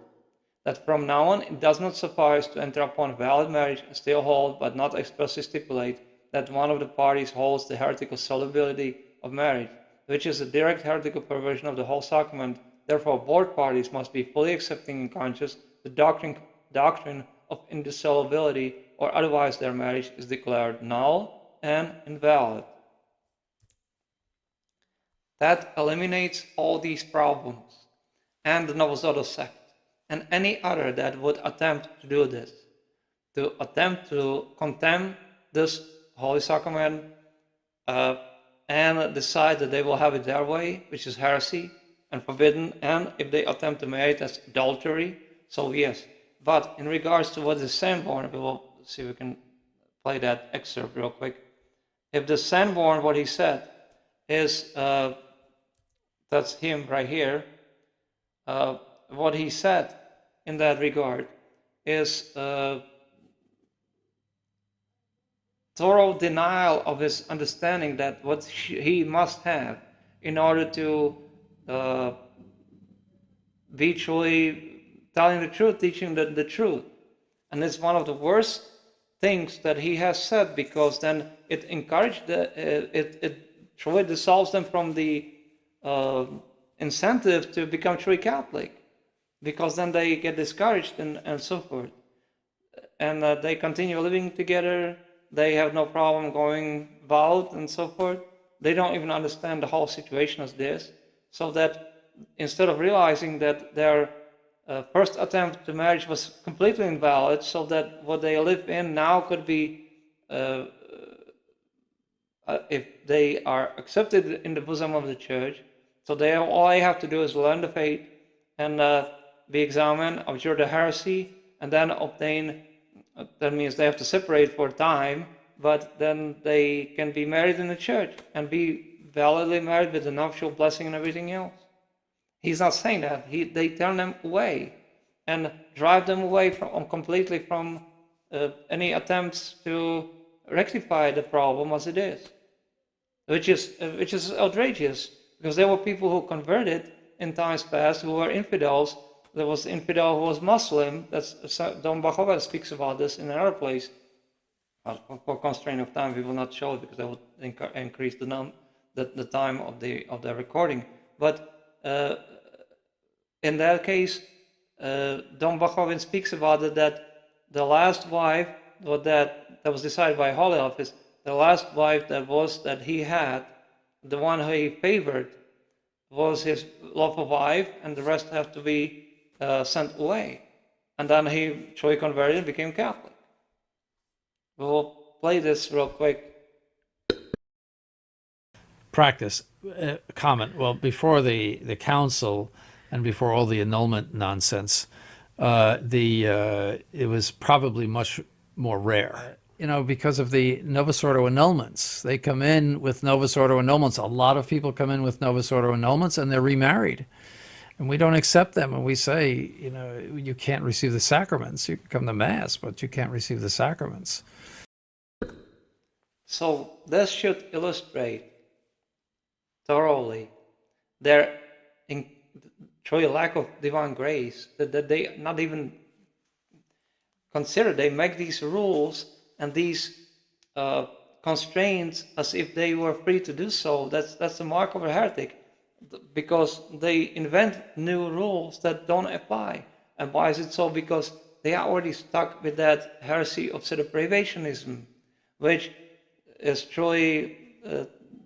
that from now on it does not suffice to enter upon valid marriage and still hold, but not expressly stipulate, that one of the parties holds the heretical solubility of marriage, which is a direct heretical perversion of the whole sacrament. Therefore, both parties must be fully accepting and conscious the doctrine of indissolubility, or otherwise their marriage is declared null and invalid. That eliminates all these problems, and the Novus Ordo Sect, and any other that would attempt to do this, to attempt to condemn this Holy Sacrament and decide that they will have it their way, which is heresy and forbidden, and if they attempt to marry it, that's adultery, so yes. But in regards to what is Sanborn, we will see if we can play that excerpt real quick. If the Sanborn, what he said is, that's him right here, what he said in that regard is thorough denial of his understanding that what he must have in order to be truly telling the truth, teaching the truth. And it's one of the worst things that he has said, because then it encouraged it truly dissolves them from the incentive to become truly Catholic, because then they get discouraged and so forth. And they continue living together. They have no problem going out and so forth. They don't even understand the whole situation as this. So that instead of realizing that their first attempt to marriage was completely invalid, so that what they live in now could be, if they are accepted in the bosom of the church, so all they have to do is learn the faith and be examined, abjure the heresy, and then obtain. That means they have to separate for a time, but then they can be married in the church and be validly married with the nuptial blessing and everything else. He's not saying that. They turn them away and drive them away completely from any attempts to rectify the problem as it is, which is outrageous, because there were people who converted in times past who were infidels. There was an infidel who was Muslim. That's Don Bachovec speaks about this in another place. For constraint of time, we will not show it because that would increase the time of the recording. But in that case, Don Bachovec speaks about it, that the last wife that was decided by Holy Office, the last wife that he had, the one who he favored, was his lawful wife, and the rest have to be sent away. And then he truly converted and became Catholic. We'll play this real quick. Practice. Comment. Well, before the council and before all the annulment nonsense, it was probably much more rare. Because of the Novus Ordo annulments. They come in with Novus Ordo annulments. A lot of people come in with Novus Ordo annulments and they're remarried. And we don't accept them. And we say, you can't receive the sacraments. You can come to Mass, but you can't receive the sacraments. So this should illustrate thoroughly their truly lack of divine grace, that they not even consider. They make these rules and these constraints as if they were free to do so. That's the mark of a heretic, because they invent new rules that don't apply. And why is it so? Because they are already stuck with that heresy of sedeprivationism, which is truly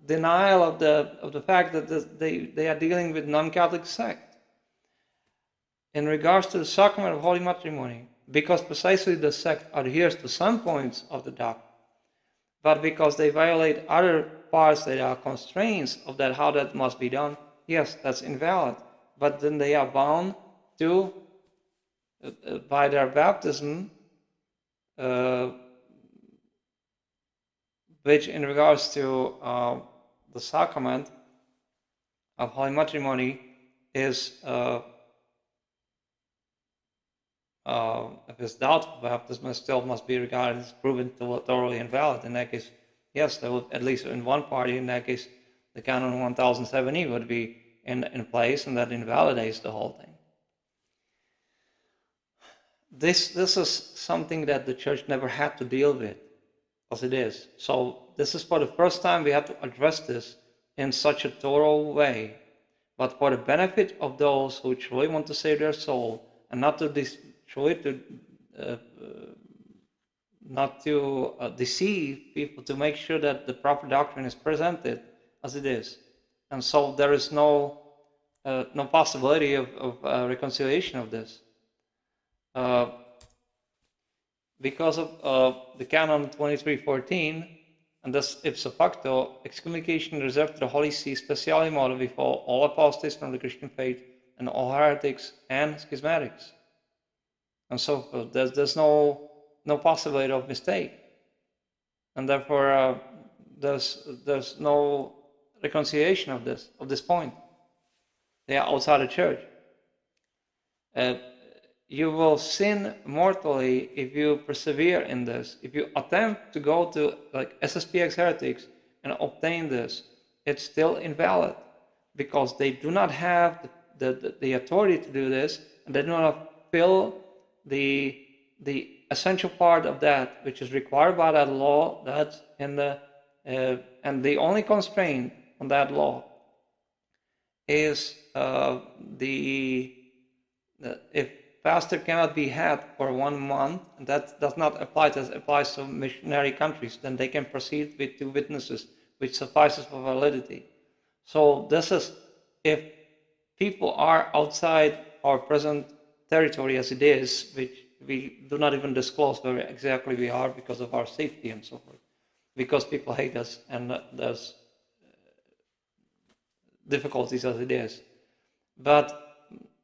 denial of the fact that they are dealing with non-Catholic sect. In regards to the Sacrament of Holy Matrimony, because precisely the sect adheres to some points of the doctrine, but because they violate other parts that are constraints of that, how that must be done, yes, that's invalid. But then they are bound to, by their baptism, which in regards to the Sacrament of Holy Matrimony is, if it's doubtful, baptism still must be regarded as proven thoroughly invalid. In that case, yes, there would, at least in one party, in that case, the Canon 1070 would be in place, and that invalidates the whole thing. This is something that the Church never had to deal with, as it is. So this is for the first time we have to address this in such a thorough way, but for the benefit of those who truly want to save their soul, and not to deceive people, to make sure that the proper doctrine is presented as it is. And so there is no possibility of reconciliation of this. Because of the Canon 2314, and thus ipso facto, excommunication reserved to the Holy See speciale modo before all apostates from the Christian faith and all heretics and schismatics. And so there's no possibility of mistake, and therefore there's no reconciliation of this point. They are outside the church. you will sin mortally if you persevere in this. If you attempt to go to like SSPX heretics and obtain this, it's still invalid because they do not have the authority to do this, and they do not fill the essential part of that which is required by that law. That's in the and the only constraint on that law is if pastor cannot be had for 1 month, and that does not apply, that applies to missionary countries, then they can proceed with 2 witnesses, which suffices for validity. So this is if people are outside our present territory as it is, which we do not even disclose where exactly we are because of our safety and so forth, because people hate us and there's difficulties as it is. But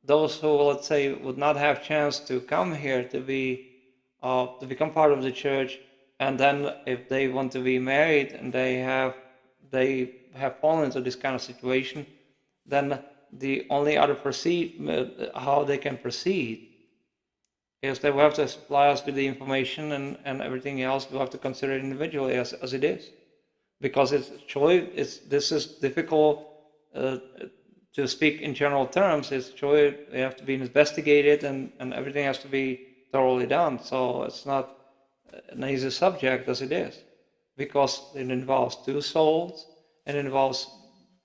those who, let's say, would not have chance to come here to become part of the church, and then if they want to be married and they have fallen into this kind of situation, then the only other how they can proceed is they will have to supply us with the information, and everything else we'll have to consider it individually as it is, because this is difficult to speak in general terms. It's truly, they have to be investigated, and everything has to be thoroughly done. So it's not an easy subject as it is, because it involves 2 souls, and it involves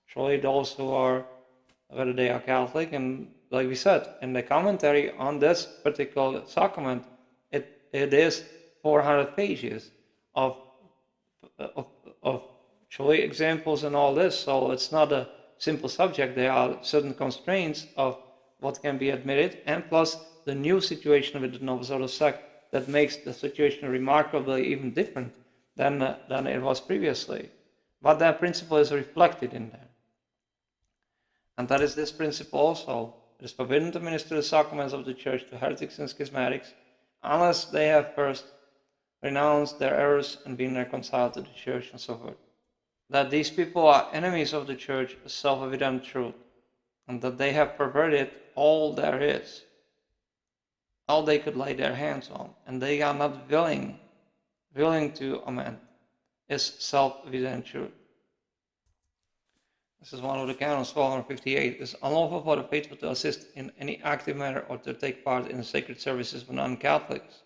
truly those who are, whether they are Catholic, and like we said, in the commentary on this particular sacrament, it is 400 pages of truly examples and all this. So it's not a simple subject. There are certain constraints of what can be admitted, and plus the new situation with the Novus Ordo Sect that makes the situation remarkably even different than it was previously. But that principle is reflected in there. And that is this principle also. It is forbidden to minister the sacraments of the church to heretics and schismatics unless they have first renounced their errors and been reconciled to the church and so forth. That these people are enemies of the church is self-evident truth, and that they have perverted all there is, all they could lay their hands on, and they are not willing to amend, is self-evident truth. This is one of the canons, 1258. It is unlawful for the faithful to assist in any active manner or to take part in the sacred services of non-Catholics.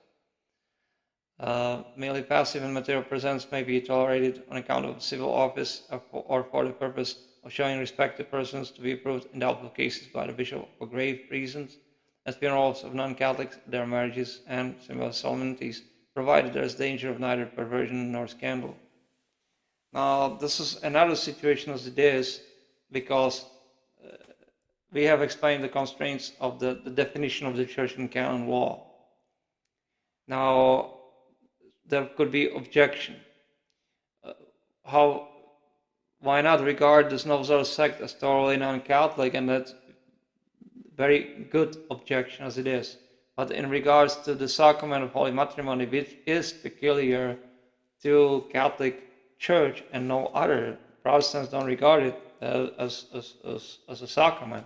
Merely passive and material presence may be tolerated on account of civil office or for the purpose of showing respect to persons to be approved in doubtful cases by the bishop for grave reasons, as funerals of non-Catholics, their marriages, and similar solemnities, provided there is danger of neither perversion nor scandal. Now, this is another situation as it is, because we have explained the constraints of the definition of the church in canon law. Now, there could be objection. Why not regard this Novus Ordo Sect as thoroughly non-Catholic? And that's very good objection as it is. But in regards to the Sacrament of Holy Matrimony, which is peculiar to Catholic Church and no other, Protestants don't regard it as a sacrament.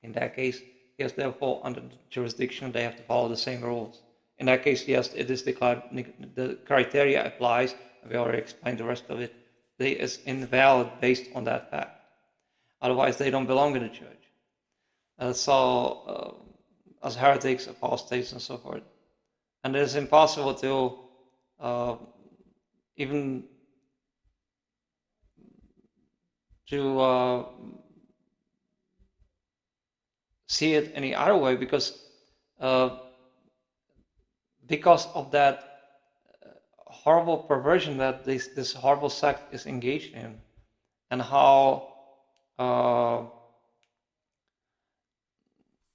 In that case, yes, they fall under the jurisdiction, they have to follow the same rules. In that case, yes, it is the criteria applies, and we already explained the rest of it. It is invalid based on that fact. Otherwise, they don't belong in the church. As heretics, apostates, and so forth. And it is impossible to even to see it any other way, because of that horrible perversion that this horrible sect is engaged in, and how,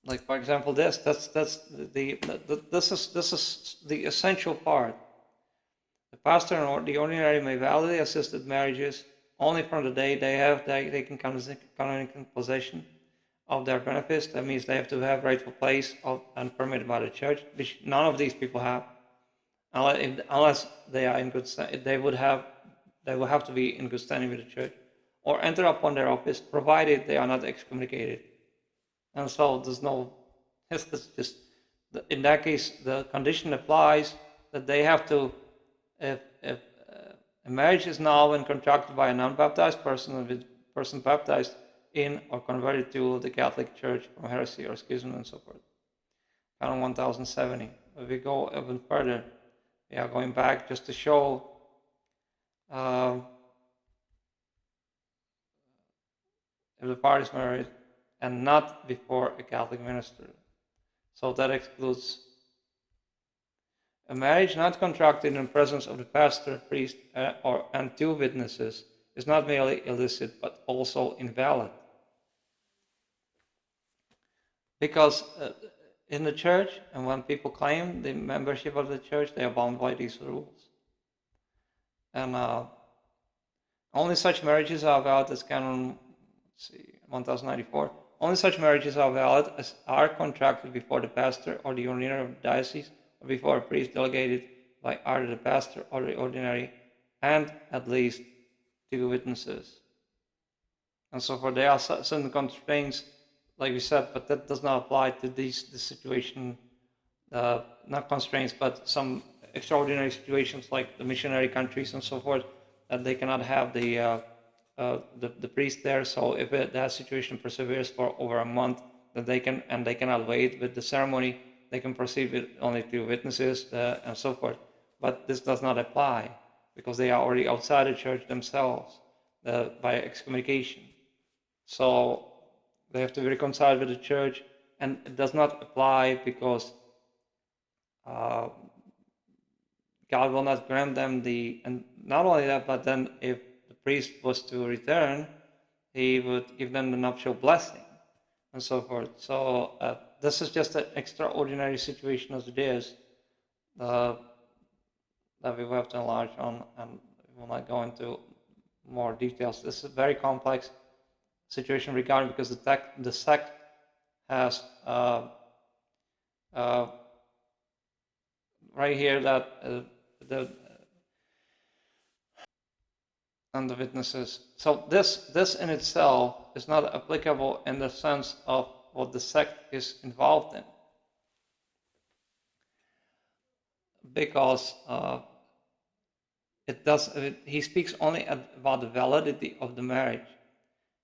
like for example, this is the essential part. The pastor and the ordinary may validly assist at marriages only from the day they can come in possession of their benefits. That means they have to have rightful place and permitted by the church, which none of these people have, unless they are in good standing. They will have to be in good standing with the church, or enter upon their office, provided they are not excommunicated. And so there's no. It's just in that case, the condition applies that they have to, if a marriage is null when contracted by a non-baptized person and with person baptized in or converted to the Catholic Church from heresy or schism and so forth. Canon 1070. If we go even further, we are going back just to show if the party is married and not before a Catholic minister. So that excludes a marriage not contracted in presence of the pastor, priest, and two witnesses is not merely illicit but also invalid. Because in the church, and when people claim the membership of the church, they are bound by these rules. And only such marriages are valid as Canon 1094. Only such marriages are valid as are contracted before the pastor or the ordinary of the diocese, or before a priest delegated by either the pastor or the ordinary, and at least two witnesses. And so forth. There are certain constraints, like we said, but that does not apply to this situation. Not constraints, but some extraordinary situations like the missionary countries and so forth, that they cannot have the priest there. So if that situation perseveres for over a month, that they cannot wait with the ceremony, they can proceed with only two witnesses and so forth. But this does not apply because they are already outside the church themselves by excommunication. So they have to be reconciled with the church, and it does not apply because God will not grant them and not only that, but then if the priest was to return, he would give them the nuptial blessing and so forth. So this is just an extraordinary situation as it is that we will have to enlarge on, and we will not go into more details. This is a very complex situation regarding, because the sect has right here that and the witnesses. So this in itself is not applicable in the sense of what the sect is involved in, because he speaks only about the validity of the marriage,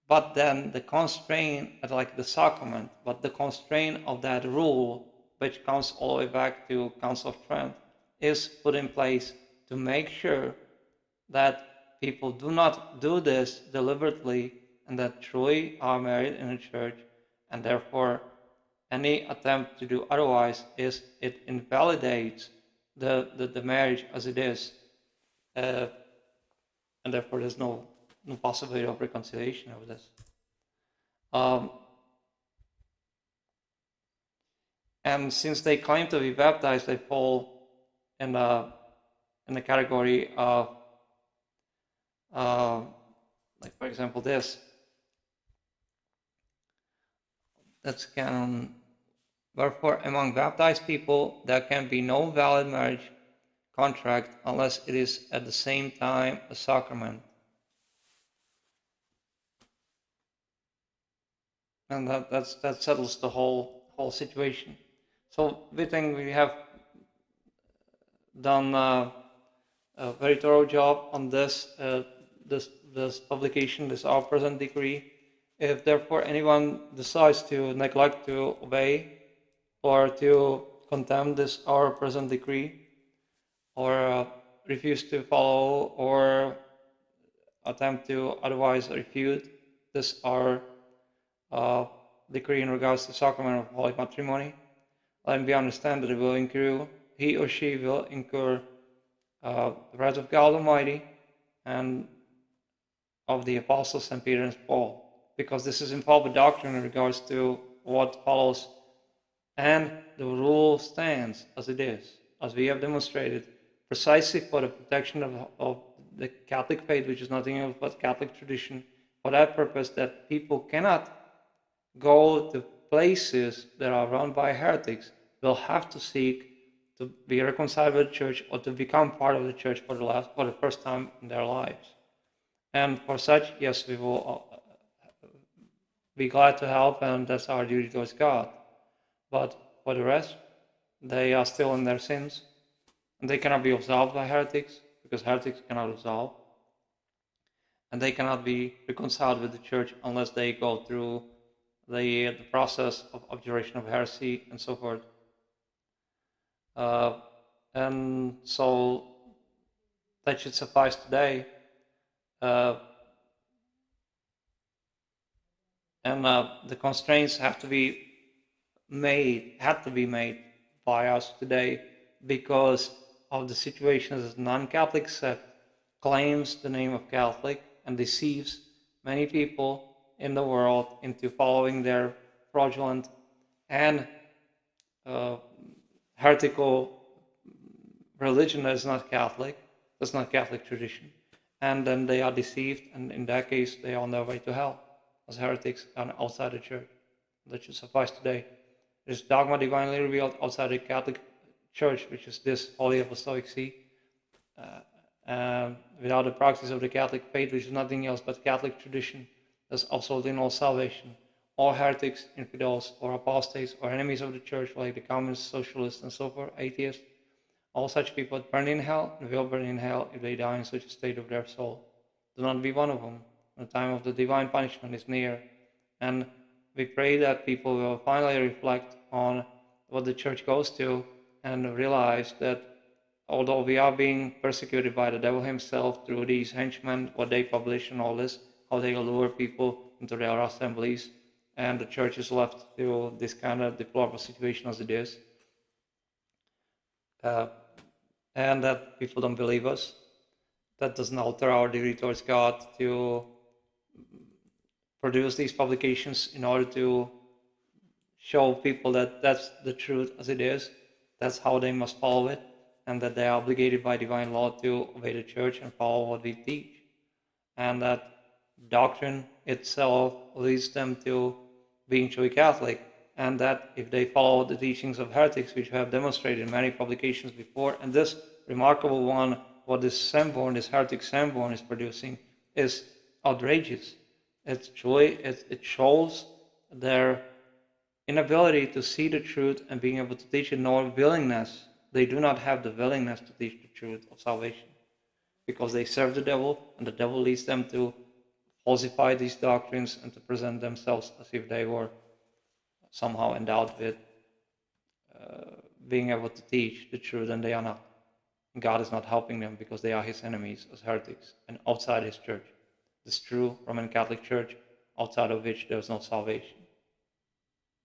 but then the constraint, like the sacrament, but the constraint of that rule, which comes all the way back to Council of Trent, is put in place to make sure that people do not do this deliberately and that truly are married in a church, and therefore any attempt to do otherwise it invalidates the marriage as it is, and therefore there's no possibility of reconciliation of this. And since they claim to be baptized, they fall in the category of like, for example, that's canon. Wherefore, among baptized people, there can be no valid marriage contract unless it is at the same time a sacrament. And that settles the whole situation. So we think we have done a very thorough job on this publication, this our present decree. If therefore anyone decides to neglect to obey or to contemn this our present decree, or refuse to follow or attempt to otherwise refute this our decree in regards to Sacrament of Holy Matrimony, let him be understand that he or she will incur the wrath of God Almighty and of the Apostles St. Peter and Paul, because this is infallible doctrine in regards to what follows, and the rule stands as it is, as we have demonstrated, precisely for the protection of the Catholic faith, which is nothing else but Catholic tradition, for that purpose that people cannot go to places that are run by heretics, will have to seek to be reconciled with the church or to become part of the church for the first time in their lives. And for such, yes, we will be glad to help, and that's our duty towards God. But for the rest, they are still in their sins, and they cannot be absolved by heretics, because heretics cannot absolve, and they cannot be reconciled with the church unless they go through the process of abjuration of heresy and so forth. And so that should suffice today. And the constraints had to be made by us today because of the situation as a non-Catholic sect claims the name of Catholic and deceives many people in the world into following their fraudulent and heretical religion that is not Catholic, that's not Catholic tradition. And then they are deceived, and in that case, they are on their way to hell as heretics and outside the church. That should suffice today. It is dogma divinely revealed outside the Catholic Church, which is this Holy Apostolic See, without the practice of the Catholic faith, which is nothing else but Catholic tradition. There's absolutely no salvation. All heretics, infidels, or apostates, or enemies of the church, like the communists, socialists, and so forth, atheists, all such people burn in hell and will burn in hell if they die in such a state of their soul. Do not be one of them. The time of the divine punishment is near, and we pray that people will finally reflect on what the church goes to and realize that although we are being persecuted by the devil himself through these henchmen, what they publish and all this, how they lure people into their assemblies, and the church is left to this kind of deplorable situation as it is, and that people don't believe us, that doesn't alter our duty towards God to produce these publications in order to show people that that's the truth as it is, that's how they must follow it, and that they are obligated by divine law to obey the church and follow what we teach. And that doctrine itself leads them to being truly Catholic, and that if they follow the teachings of heretics, which we have demonstrated in many publications before, and this remarkable one, what this Sanborn, this heretic Sanborn is producing, is outrageous. It's truly, it shows their inability to see the truth and being able to teach it, nor willingness. They do not have the willingness to teach the truth of salvation, because they serve the devil, and the devil leads them to falsify these doctrines and to present themselves as if they were somehow endowed with being able to teach the truth, and they are not. God is not helping them because they are his enemies as heretics and outside his church, this true Roman Catholic Church, outside of which there is no salvation.